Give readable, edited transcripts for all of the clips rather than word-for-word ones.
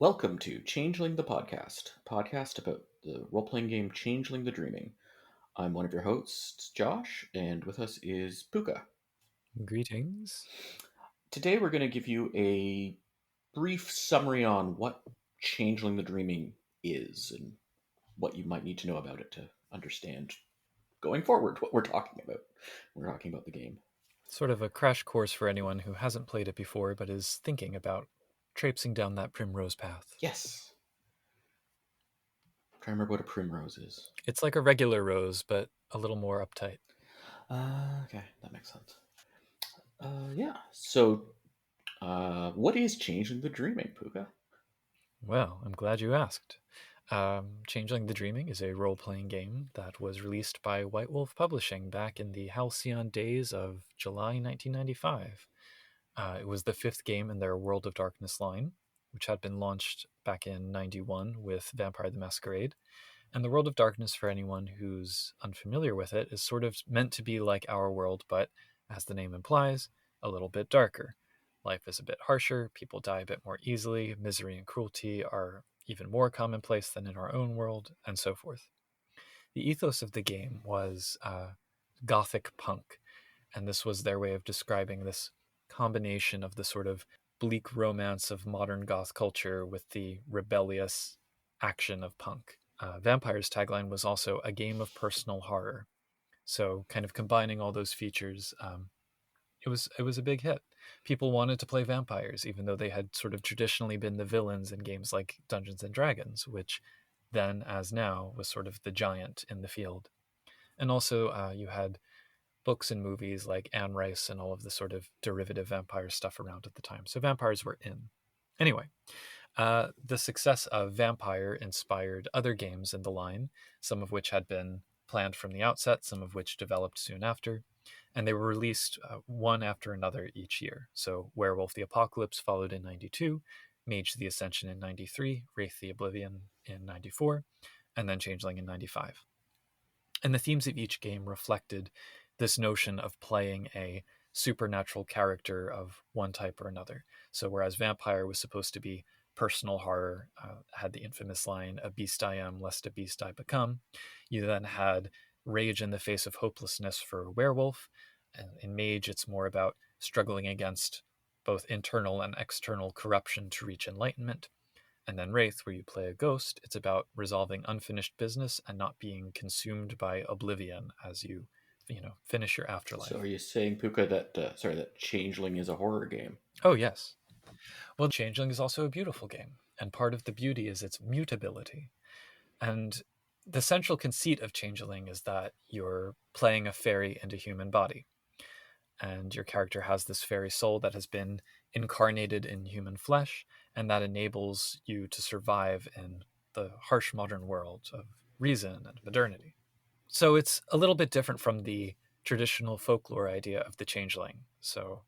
Welcome to Changeling the podcast about the role-playing game Changeling the Dreaming. I'm one of your hosts, Josh, and with us is Puka. Greetings. Today we're going to give you a brief summary on what Changeling the Dreaming is and what you might need to know about it to understand going forward what we're talking about. We're talking about the game. Sort of a crash course for anyone who hasn't played it before but is thinking about traipsing down that primrose path. Yes. I'm trying to remember what a primrose is. It's like a regular rose, but a little more uptight. Okay, that makes sense. Yeah. So, what is Changeling the Dreaming, Puka? Well, I'm glad you asked. Changeling the Dreaming is a role playing game that was released by White Wolf Publishing back in the halcyon days of July 1995. It was the fifth game in their World of Darkness line, which had been launched back in 91 with Vampire the Masquerade. And the World of Darkness, for anyone who's unfamiliar with it, is sort of meant to be like our world, but as the name implies, a little bit darker. Life is a bit harsher, people die a bit more easily, misery and cruelty are even more commonplace than in our own world, and so forth. The ethos of the game was gothic punk, and this was their way of describing this combination of the sort of bleak romance of modern goth culture with the rebellious action of punk. Vampire's tagline was also a game of personal horror. So, kind of combining all those features, it was a big hit. People wanted to play vampires, even though they had sort of traditionally been the villains in games like Dungeons and Dragons, which then, as now, was sort of the giant in the field. And also, you had books and movies like Anne Rice and all of the sort of derivative vampire stuff around at the time. So vampires were in. Anyway, the success of Vampire inspired other games in the line, some of which had been planned from the outset, some of which developed soon after, and they were released one after another each year. So Werewolf the Apocalypse followed in 92, Mage the Ascension in 93, Wraith the Oblivion in 94, and then Changeling in 95. And the themes of each game reflected this notion of playing a supernatural character of one type or another. So, whereas Vampire was supposed to be personal horror, had the infamous line, "A beast I am, lest a beast I become," you then had rage in the face of hopelessness for Werewolf. And in Mage, it's more about struggling against both internal and external corruption to reach enlightenment. And then Wraith, where you play a ghost, it's about resolving unfinished business and not being consumed by oblivion as you finish your So, are afterlife. you saying, Puka, that Changeling is a horror game? Oh, yes. Well, Changeling is also a beautiful game, and part of the beauty is its mutability. And the central conceit of Changeling is that you're playing a fairy in a human body, and your character has this fairy soul that has been incarnated in human flesh, and that enables you to survive in the harsh modern world of reason and modernity. So it's a little bit different from the traditional folklore idea of the changeling. So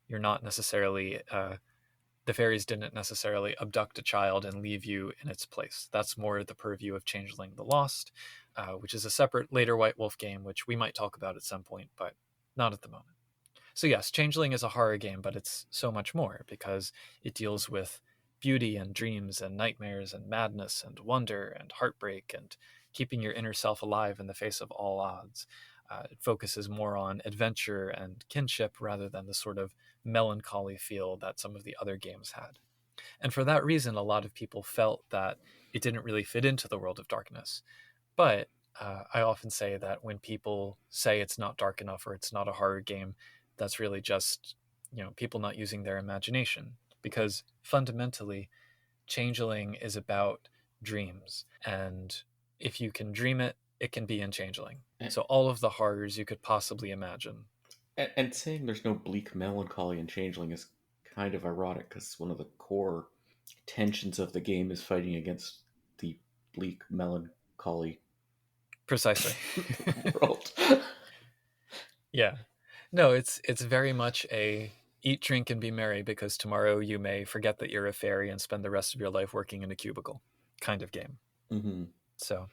you're not necessarily, the fairies didn't necessarily abduct a child and leave you in its place. That's more the purview of Changeling the Lost, which is a separate later White Wolf game, which we might talk about at some point, but not at the moment. So yes, Changeling is a horror game, but it's so much more because it deals with beauty and dreams and nightmares and madness and wonder and heartbreak and keeping your inner self alive in the face of all odds. It focuses more on adventure and kinship rather than the sort of melancholy feel that some of the other games had. And for that reason, a lot of people felt that it didn't really fit into the world of darkness. But I often say that when people say it's not dark enough or it's not a horror game, that's really just people not using their imagination. Because fundamentally, Changeling is about dreams, and if you can dream it, it can be in Changeling. And, So all of the horrors you could possibly imagine. and saying there's no bleak melancholy in Changeling is kind of ironic because one of the core tensions of the game is fighting against the bleak melancholy Precisely. world. Yeah. No, it's very much a eat, drink, and be merry because tomorrow you may forget that you're a fairy and spend the rest of your life working in a cubicle kind of game. Mm-hmm. So,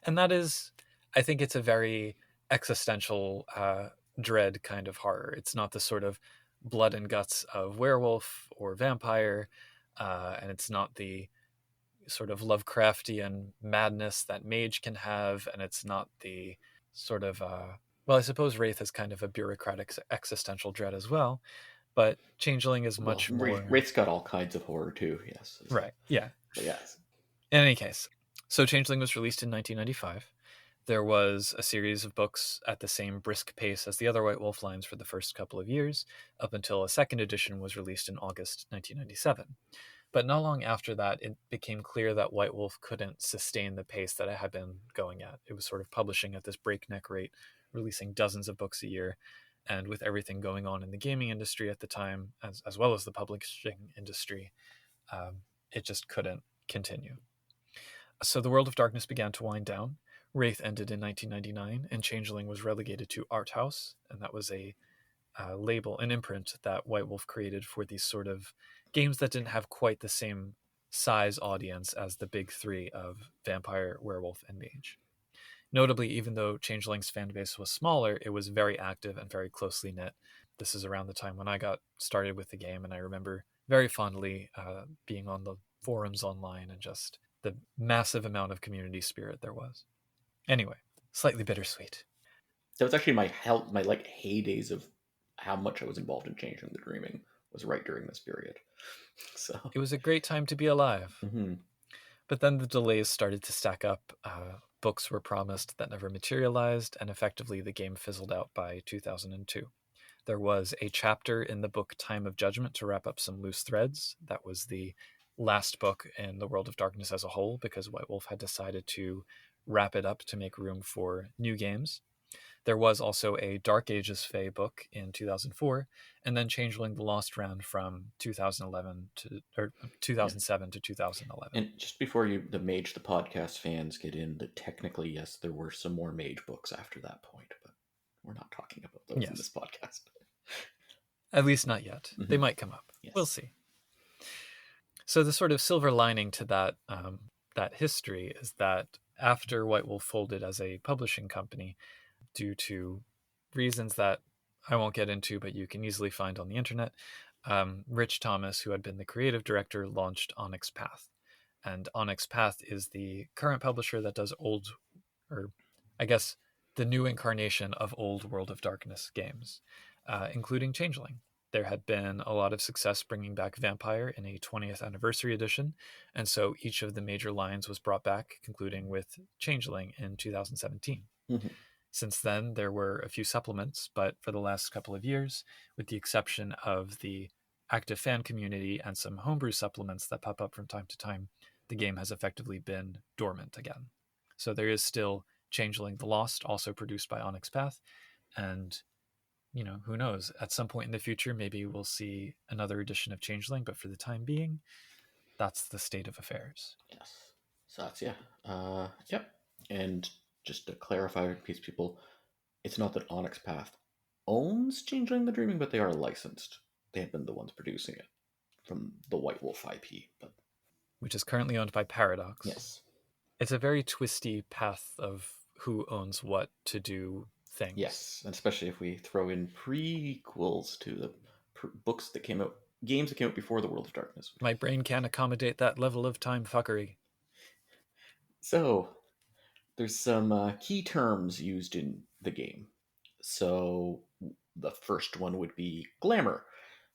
and that is, I think it's a very existential, dread kind of horror. It's not the sort of blood and guts of werewolf or vampire, and it's not the sort of Lovecraftian madness that mage can have, and it's not the sort of well, I suppose Wraith is kind of a bureaucratic existential dread as well, but Changeling is Well, much more Wraith's got all kinds of horror too. Yes. right. Yeah. But yes. In any case, so Changeling was released in 1995. There was a series of books at the same brisk pace as the other White Wolf lines for the first couple of years, up until a second edition was released in August 1997. But not long after that, it became clear that White Wolf couldn't sustain the pace that it had been going at. It was sort of publishing at this breakneck rate, releasing dozens of books a year. And with everything going on in the gaming industry at the time, as well as the publishing industry, it just couldn't continue. So the World of Darkness began to wind down. Wraith ended in 1999, and Changeling was relegated to Art House, and that was a label, an imprint that White Wolf created for these sort of games that didn't have quite the same size audience as the big three of Vampire, Werewolf, and Mage. Notably, even though Changeling's fan base was smaller, it was very active and very closely knit. This is around the time when I got started with the game, and I remember very fondly being on the forums online and just the massive amount of community spirit there was. Anyway, slightly bittersweet. That was actually my like heydays of how much I was involved in Changing the Dreaming was right during this period. So It was a great time to be alive. mm-hmm. But then the delays started to stack up. Books were promised that never materialized, and effectively the game fizzled out by 2002. There was a chapter in the book Time of Judgment to wrap up some loose threads. That was the last book in the World of Darkness as a whole, because White Wolf had decided to wrap it up to make room for new games. There was also a Dark Ages Fae book in 2004, and then Changeling the Lost ran from 2011 to or 2007 to 2011. And just before the Mage the podcast fans get in, that technically yes, there were some more Mage books after that point, but we're not talking about those in this podcast. At least not yet. Mm-hmm. They might come up. Yes. We'll see. So the sort of silver lining to that that history is that after White Wolf folded as a publishing company, due to reasons that I won't get into, but you can easily find on the internet, Rich Thomas, who had been the creative director, launched Onyx Path. And Onyx Path is the current publisher that does the new incarnation of old World of Darkness games, including Changeling. There had been a lot of success bringing back Vampire in a 20th anniversary edition, and so each of the major lines was brought back, concluding with Changeling in 2017. Mm-hmm. Since then, there were a few supplements, but for the last couple of years, with the exception of the active fan community and some homebrew supplements that pop up from time to time, the game has effectively been dormant again. So there is still Changeling the Lost, also produced by Onyx Path, and who knows, at some point in the future, maybe we'll see another edition of Changeling, but for the time being, that's the state of affairs. Yes. So that's, yep. And just to clarify in case people, it's not that Onyx Path owns Changeling the Dreaming, but they are licensed. They have been the ones producing it from the White Wolf IP. Which is currently owned by Paradox. Yes. It's a very twisty path of who owns what to do things. Yes, and especially if we throw in prequels to the books that came out, games that came out before the World of Darkness. My brain can't accommodate that level of time fuckery. So, there's some key terms used in the game. So, the first one would be Glamour,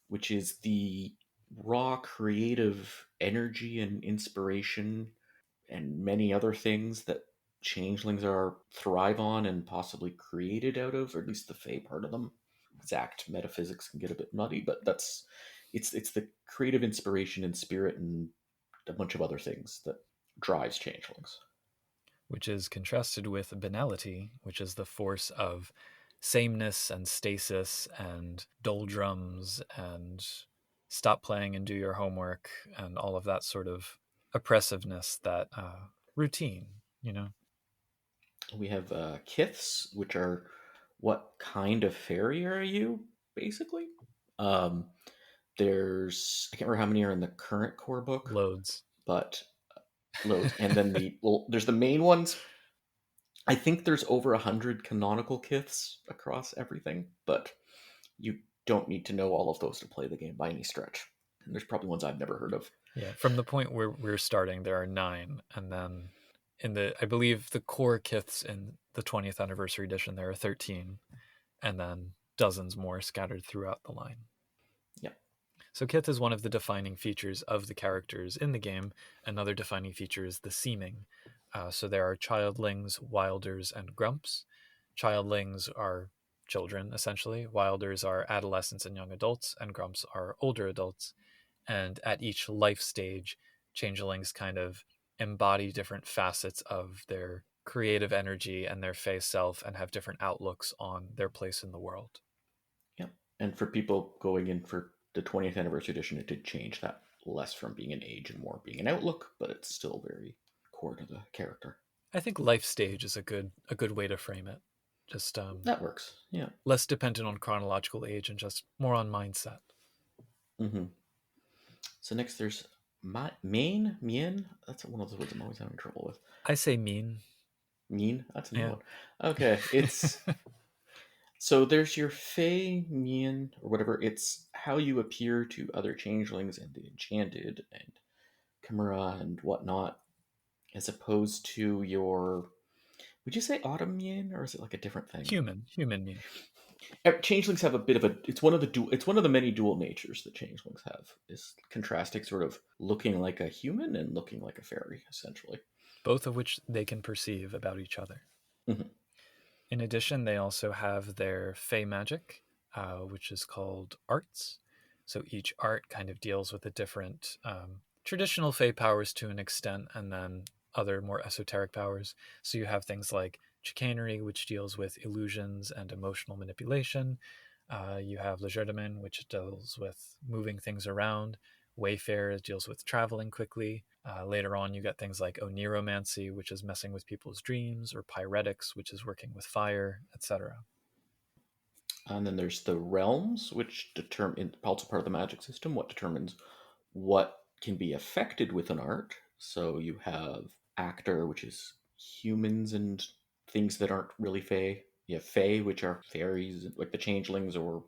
which is the raw creative energy and inspiration and many other things that changelings thrive on and possibly created out of, or at least the Fae part of them. Exact metaphysics can get a bit muddy, but it's the creative inspiration and spirit and a bunch of other things that drives changelings. Which is contrasted with Banality, which is the force of sameness and stasis and doldrums and stop playing and do your homework and all of that sort of oppressiveness, that routine, We have kiths, which are what kind of fairy are you, basically? There's, I can't remember how many are in the current core book. Loads. But loads. And then there's the main ones. I think there's over 100 canonical kiths across everything, but you don't need to know all of those to play the game by any stretch. And there's probably ones I've never heard of. Yeah, from the point where we're starting, there are 9, and then I believe the core kiths in the 20th anniversary edition, there are 13, and then dozens more scattered throughout the line. Yeah. So kith is one of the defining features of the characters in the game. Another defining feature is the seeming. So there are childlings, wilders, and grumps. Childlings are children, essentially. Wilders are adolescents and young adults, and grumps are older adults. And at each life stage, changelings kind of embody different facets of their creative energy and their fey self and have different outlooks on their place in the world. Yeah. And for people going in for the 20th anniversary edition, it did change that less from being an age and more being an outlook, but it's still very core to the character. I think life stage is a good way to frame it. Just That works. Yeah. less dependent on chronological age and just more on mindset. Mm-hmm. So next there's main, mien. That's one of the words I'm always having trouble with. I say mean. Mean. That's a new Yeah. one. Okay, it's so there's your fey, mien, or whatever. It's how you appear to other changelings and the enchanted and chimera and whatnot, as opposed to your. Would you say autumn mien, or is it like a different thing? Human mean. Changelings have a bit of a. It's one of the dual. It's one of the many dual natures that changelings have. Is contrasting, sort of looking like a human and looking like a fairy, essentially. Both of which they can perceive about each other. Mm-hmm. In addition, they also have their fey magic, which is called arts. So each art kind of deals with a different traditional fey powers to an extent, and then other more esoteric powers. So you have things like chicanery, which deals with illusions and emotional manipulation. You have legerdemain, which deals with moving things around. Wayfarer deals with traveling quickly. Later on, you get things like oniromancy, which is messing with people's dreams, or pyretics, which is working with fire, etc. And then there's the realms, which determine also part of the magic system. What determines what can be affected with an art. So you have actor, which is humans and things that aren't really fae. You have fae, which are fairies, like the changelings or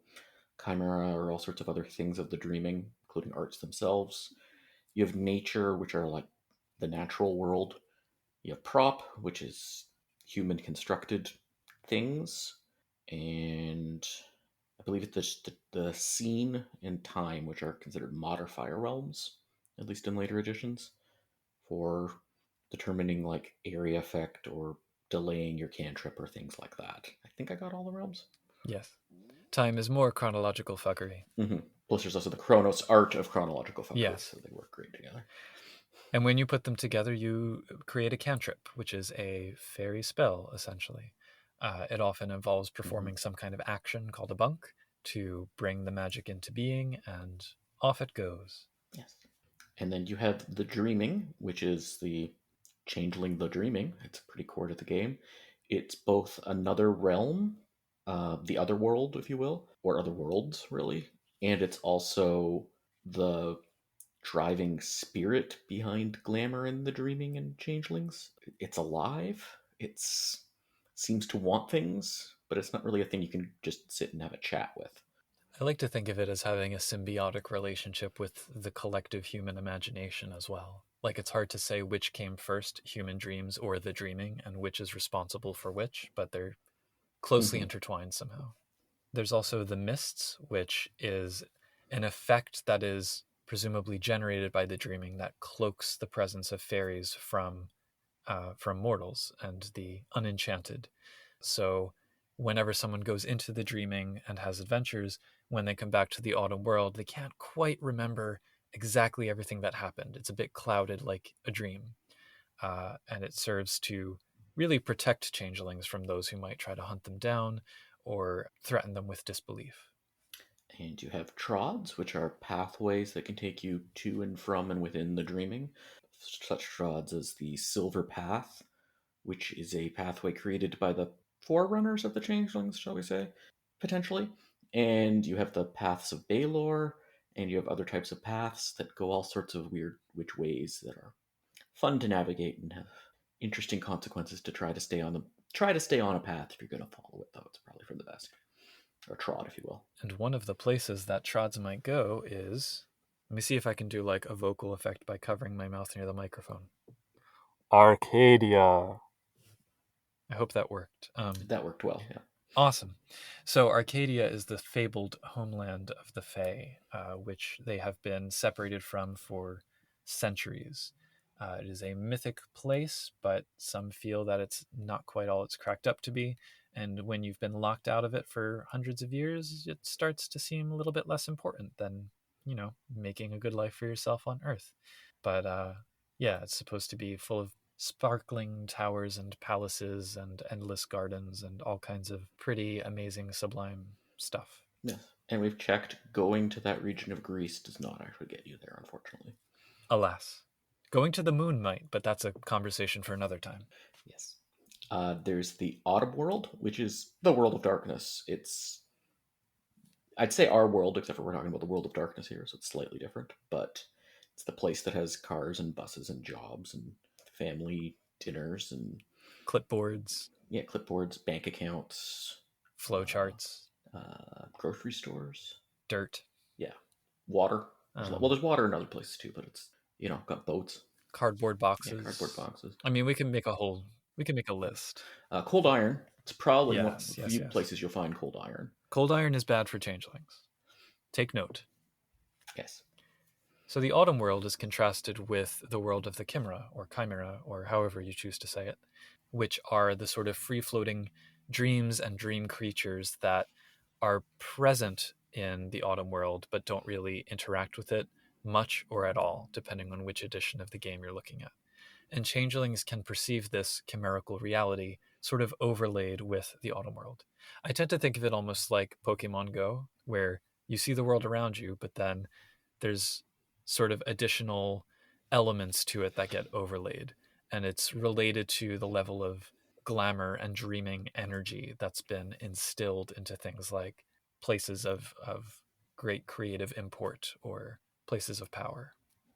chimera, or all sorts of other things of the dreaming, including arts themselves. You have nature, which are like the natural world. You have prop, which is human constructed things. And I believe it's the scene and time, which are considered modifier realms, at least in later editions, for determining like area effect or delaying your cantrip or things like that. I think I got all the realms. Yes. Time is more chronological fuckery. Mm-hmm. Plus, there's also the Chronos art of chronological fuckery, Yes. so they work great together. And when you put them together, you create a cantrip, which is a fairy spell, essentially. It often involves Mm-hmm. performing some kind of action called a bunk to bring the magic into being, and off it goes. Yes. And then you have the dreaming, which is the changeling the dreaming. It's pretty core to the game. It's both another realm, the other world, if you will, or other worlds, really, and it's also the driving spirit behind glamour and the dreaming and changelings. It's alive. It's seems to want things, but it's not really a thing you can just sit and have a chat with. I like to think of it as having a symbiotic relationship with the collective human imagination as well. Like it's hard to say which came first, human dreams or the dreaming, and which is responsible for which, but they're closely Mm-hmm. intertwined somehow. There's also the mists, which is an effect that is presumably generated by the dreaming that cloaks the presence of fairies from mortals and the unenchanted. So, whenever someone goes into the dreaming and has adventures, when they come back to the autumn world, they can't quite remember exactly everything that happened. It's a bit clouded like a dream. And it serves to really protect changelings from those who might try to hunt them down or threaten them with disbelief. And you have trods, which are pathways that can take you to and from and within the dreaming. Such trods as the Silver Path, which is a pathway created by the forerunners of the changelings, shall we say, potentially. And you have the Paths of Baelor, and you have other types of paths that go all sorts of weird which ways that are fun to navigate and have interesting consequences to try to stay on a path if you're going to follow it, though. It's probably for the best. Or trod, if you will. And one of the places that trods might go is Let me see if I can do like a vocal effect by covering my mouth near the microphone. Arcadia. I hope that worked. That worked well, yeah. Awesome. So Arcadia is the fabled homeland of the Fae, which they have been separated from for centuries. It is a mythic place, but some feel that it's not quite all it's cracked up to be. And when you've been locked out of it for hundreds of years, it starts to seem a little bit less important than, making a good life for yourself on Earth. But yeah, it's supposed to be full of sparkling towers and palaces and endless gardens and all kinds of pretty, amazing, sublime stuff. Yes. And we've checked, going to that region of Greece does not actually get you there, unfortunately. Alas. Going to the moon might, but that's a conversation for another time. Yes. There's the Autumn world, which is the world of darkness. I'd say our world, except for we're talking about the world of darkness here, so it's slightly different. But it's the place that has cars and buses and jobs and family dinners and Clipboards, clipboards, bank accounts, flowcharts, grocery stores, dirt, yeah, water. There's water in other places too, but it's got boats, cardboard boxes. cardboard boxes. I mean, we can make a list. Cold iron. It's probably one of the few yes. places you'll find cold iron. Cold iron is bad for changelings. Take note. Yes. So the autumn world is contrasted with the world of the chimera, or however you choose to say it, which are the sort of free-floating dreams and dream creatures that are present in the autumn world but don't really interact with it much or at all, depending on which edition of the game you're looking at. And changelings can perceive this chimerical reality sort of overlaid with the autumn world. I tend to think of it almost like Pokemon Go, where you see the world around you, but then there's sort of additional elements to it that get overlaid. And it's related to the level of glamour and dreaming energy that's been instilled into things like places of great creative import or places of power.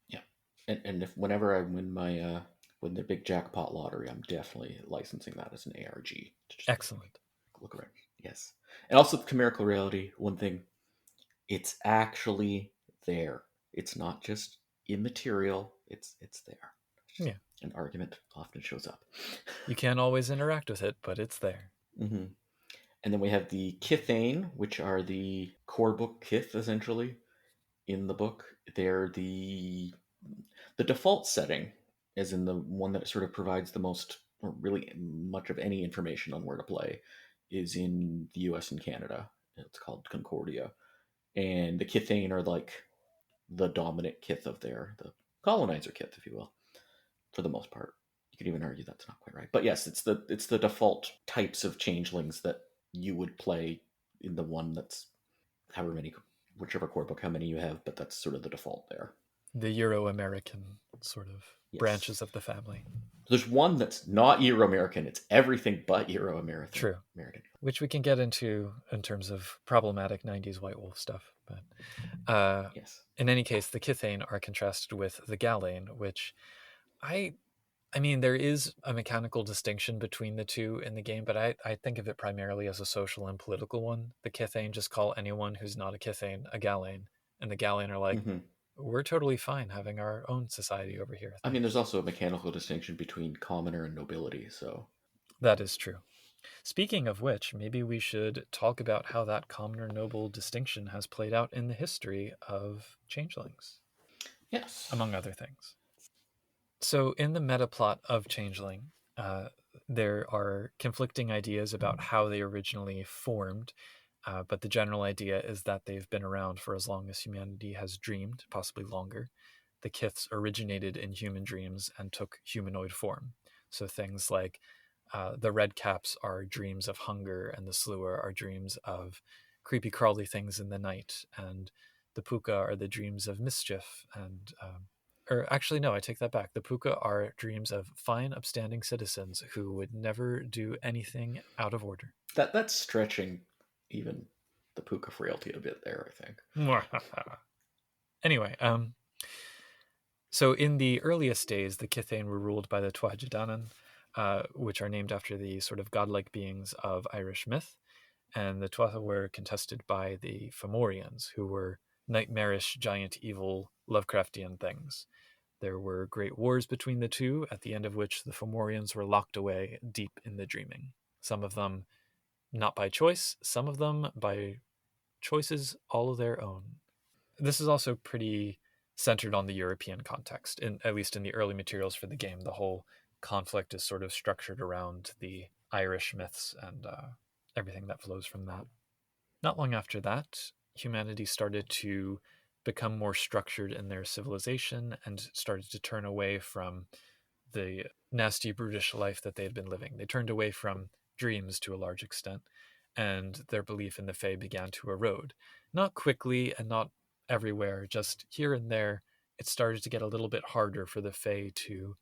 Yeah. And whenever I win the big jackpot lottery, I'm definitely licensing that as an ARG. Excellent. Look around. Yes. And also the chimerical reality, one thing, it's actually there. It's not just immaterial, it's there. Yeah. An argument often shows up. You can't always interact with it, but it's there. Mm-hmm. And then we have the Kithane, which are the core book Kith, essentially, in the book. They're the default setting, as in the one that sort of provides the most, or really much of any information on where to play, is in the US and Canada. It's called Concordia. And the Kithane are like the dominant Kith of there, the colonizer Kith, if you will, for the most part. You could even argue that's not quite right. But yes, it's the default types of changelings that you would play in the one that's however many, whichever core book, how many you have, but that's sort of the default there. The Euro-American sort of branches of the family. There's one that's not Euro-American. It's everything but Euro-American. True. American. Which we can get into in terms of problematic 90s White Wolf stuff. But yes. In any case, the Kithane are contrasted with the Galane, which I mean, there is a mechanical distinction between the two in the game, but I think of it primarily as a social and political one. The Kithane just call anyone who's not a Kithane a Galane, and the Galane are like, we're totally fine having our own society over here. I mean, there's also a mechanical distinction between commoner and nobility, so... That is true. Speaking of which, maybe we should talk about how that commoner-noble distinction has played out in the history of changelings. Yes. Among other things. So in the meta plot of Changeling, there are conflicting ideas about how they originally formed, but the general idea is that they've been around for as long as humanity has dreamed, possibly longer. The Kiths originated in human dreams and took humanoid form. So things like the red caps are dreams of hunger, and the Slua are dreams of creepy crawly things in the night, and the Puka are the dreams of mischief and... or actually, no, I take that back. The Puka are dreams of fine, upstanding citizens who would never do anything out of order. That's stretching even the Puka frailty a bit there, I think. Anyway, so in the earliest days, the Kithane were ruled by the Tuatha, which are named after the sort of godlike beings of Irish myth, and the Tuatha were contested by the Fomorians, who were nightmarish, giant, evil, Lovecraftian things. There were great wars between the two, at the end of which the Fomorians were locked away deep in the dreaming. Some of them not by choice, some of them by choices all of their own. This is also pretty centered on the European context, at least in the early materials for the game. The whole conflict is sort of structured around the Irish myths and everything that flows from that. Not long after that, humanity started to become more structured in their civilization and started to turn away from the nasty, brutish life that they had been living. They turned away from dreams to a large extent, and their belief in the Fae began to erode. Not quickly and not everywhere, just here and there. It started to get a little bit harder for the Fae to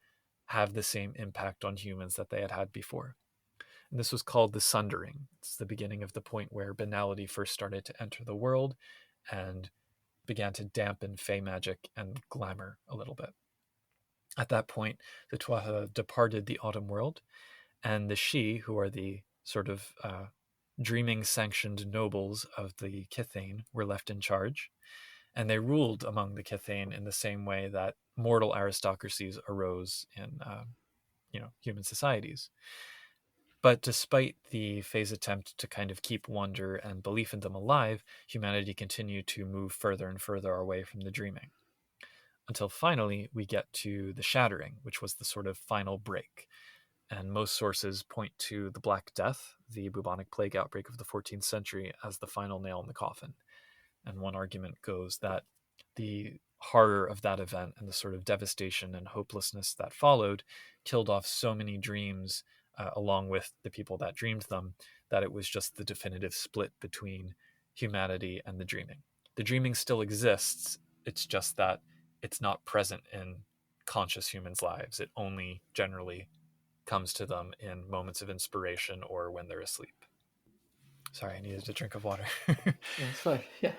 have the same impact on humans that they had had before. And this was called the Sundering. It's the beginning of the point where Banality first started to enter the world and began to dampen Fae magic and glamour a little bit. At that point, the Tuatha departed the Autumn World, and the Sidhe, who are the sort of dreaming sanctioned nobles of the Kithane, were left in charge. And they ruled among the Kithane in the same way that mortal aristocracies arose in human societies. But despite the Fae's attempt to kind of keep wonder and belief in them alive, humanity continued to move further and further away from the dreaming. Until finally we get to the Shattering, which was the sort of final break. And most sources point to the Black Death, the bubonic plague outbreak of the 14th century, as the final nail in the coffin. And one argument goes that the horror of that event and the sort of devastation and hopelessness that followed killed off so many dreams along with the people that dreamed them, that it was just the definitive split between humanity and the dreaming. The dreaming still exists, it's just that it's not present in conscious humans' lives. It only generally comes to them in moments of inspiration or when they're asleep. Sorry, I needed a drink of water. That's fine. Yeah.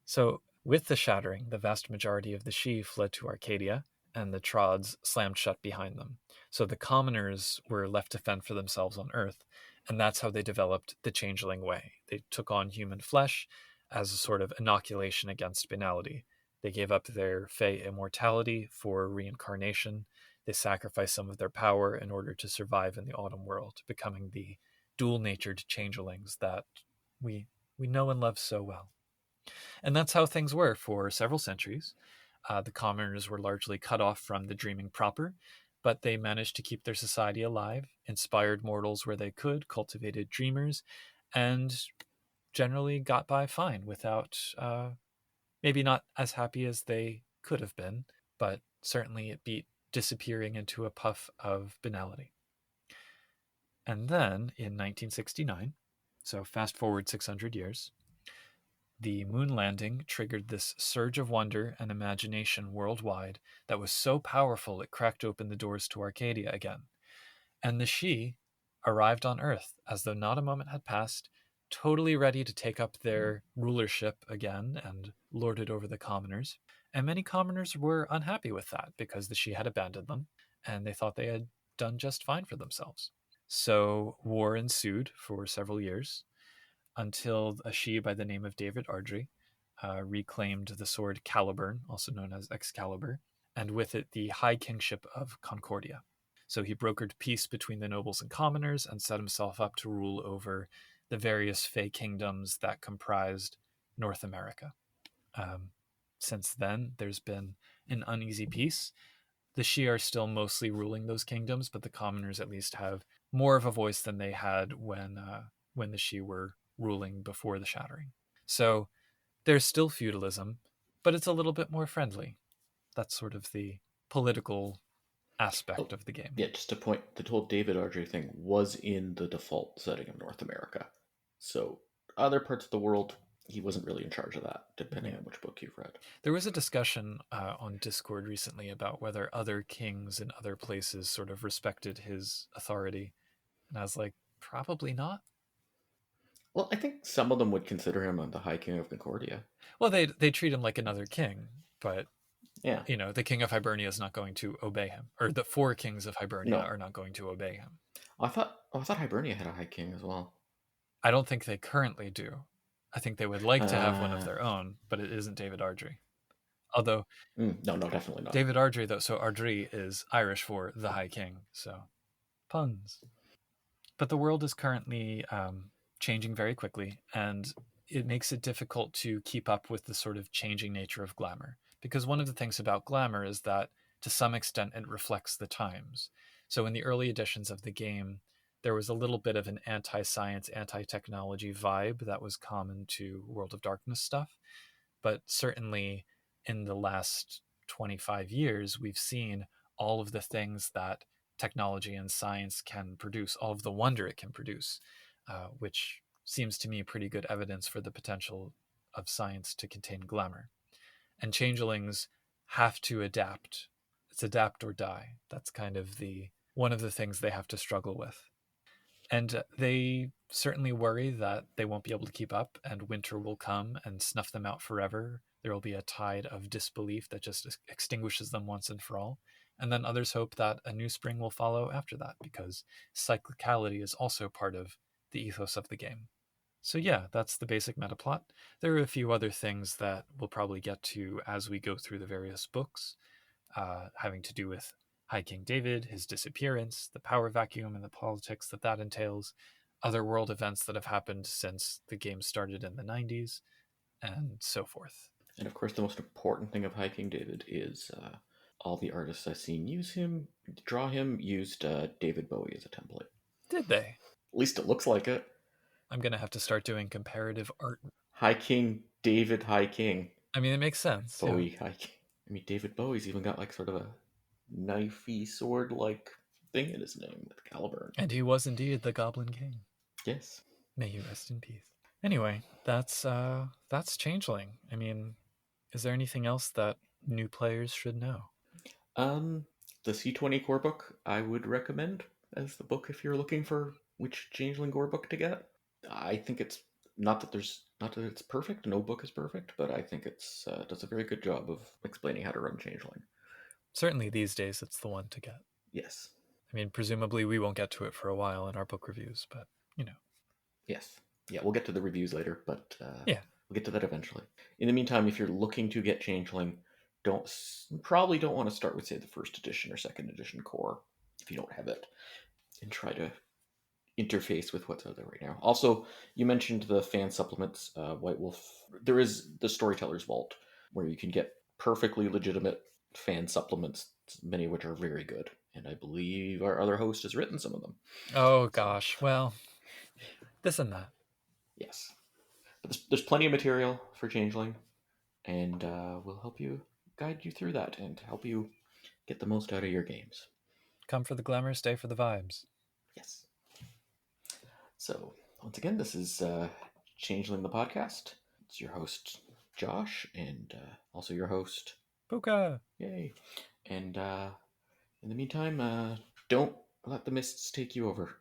So, with the Shattering, the vast majority of the Sidhe fled to Arcadia, and the Trods slammed shut behind them. So the commoners were left to fend for themselves on Earth, and that's how they developed the Changeling way. They took on human flesh as a sort of inoculation against banality. They gave up their Fae immortality for reincarnation. They sacrificed some of their power in order to survive in the Autumn World, becoming the dual-natured changelings that we know and love so well. And that's how things were for several centuries. The commoners were largely cut off from the dreaming proper, but they managed to keep their society alive, inspired mortals where they could, cultivated dreamers, and generally got by fine without, maybe not as happy as they could have been, but certainly it beat disappearing into a puff of banality. And then in 1969, so fast forward 600 years, the moon landing triggered this surge of wonder and imagination worldwide that was so powerful it cracked open the doors to Arcadia again. And the Sidhe arrived on Earth as though not a moment had passed, totally ready to take up their rulership again and lord it over the commoners. And many commoners were unhappy with that because the Sidhe had abandoned them and they thought they had done just fine for themselves. So war ensued for several years, until a Sidhe by the name of David Ardry reclaimed the sword Caliburn, also known as Excalibur, and with it the high kingship of Concordia. So he brokered peace between the nobles and commoners and set himself up to rule over the various Fae kingdoms that comprised North America. Since then, there's been an uneasy peace. The Sidhe are still mostly ruling those kingdoms, but the commoners at least have more of a voice than they had when the Sidhe were ruling before the Shattering. So there's still feudalism, but it's a little bit more friendly. That's sort of the political aspect of the game. Yeah, just a point, the whole David Ardry thing was in the default setting of North America. So other parts of the world, he wasn't really in charge of that, depending on which book you've read. There was a discussion on Discord recently about whether other kings in other places sort of respected his authority. And I was like, probably not. Well, I think some of them would consider him the High King of Concordia. Well, they treat him like another king, but yeah, the king of Hibernia is not going to obey him, or the four kings of Hibernia are not going to obey him. I thought Hibernia had a High King as well. I don't think they currently do. I think they would like to have one of their own, but it isn't David Ardrey. Although no, definitely not. David Ardrey, though, so Ardrey is Irish for the High King, so puns. But the world is currently changing very quickly, and it makes it difficult to keep up with the sort of changing nature of Glamour. Because one of the things about Glamour is that, to some extent, it reflects the times. So in the early editions of the game, there was a little bit of an anti-science, anti-technology vibe that was common to World of Darkness stuff. But certainly in the last 25 years, we've seen all of the things that technology and science can produce, all of the wonder it can produce, which seems to me pretty good evidence for the potential of science to contain glamour. And changelings have to adapt. It's adapt or die. That's kind of the one of the things they have to struggle with. And they certainly worry that they won't be able to keep up and winter will come and snuff them out forever. There will be a tide of disbelief that just extinguishes them once and for all. And then others hope that a new spring will follow after that, because cyclicality is also part of the ethos of the game. So yeah, that's the basic meta plot. There are a few other things that we'll probably get to as we go through the various books, having to do with High King David, his disappearance, the power vacuum, and the politics that entails, other world events that have happened since the game started in the 90s, and so forth. And of course, the most important thing of High King David is all the artists I've seen draw him, used David Bowie as a template. Did they? At least it looks like it. I'm going to have to start doing comparative art. High King David, High King. I mean, it makes sense. Bowie, yeah. High King. I mean, David Bowie's even got like sort of a knifey sword-like thing in his name with Caliburn. And he was indeed the Goblin King. Yes. May he rest in peace. Anyway, that's Changeling. I mean, is there anything else that new players should know? The C20 core book I would recommend as the book if you're looking for which Changeling core book to get. I think it's not that it's perfect. No book is perfect, but I think it's does a very good job of explaining how to run Changeling. Certainly these days it's the one to get. Yes. I mean, presumably we won't get to it for a while in our book reviews, but you know. Yes. Yeah, we'll get to the reviews later, but yeah, we'll get to that eventually. In the meantime, if you're looking to get Changeling, probably don't want to start with, say, the first edition or second edition core if you don't have it, and try to interface with what's out there right now. Also, you mentioned the fan supplements. White Wolf, there is the Storyteller's Vault, where you can get perfectly legitimate fan supplements, many of which are very good, and I believe our other host has written some of them. Oh gosh, well, this and that. Yes, but there's plenty of material for Changeling, and we'll help you guide you through that and help you get the most out of your games. Come for the glamour, stay for the vibes. Yes. So, once again, this is Changeling the Podcast. It's your host, Josh, and also your host, Puka! Yay! And in the meantime, don't let the mists take you over.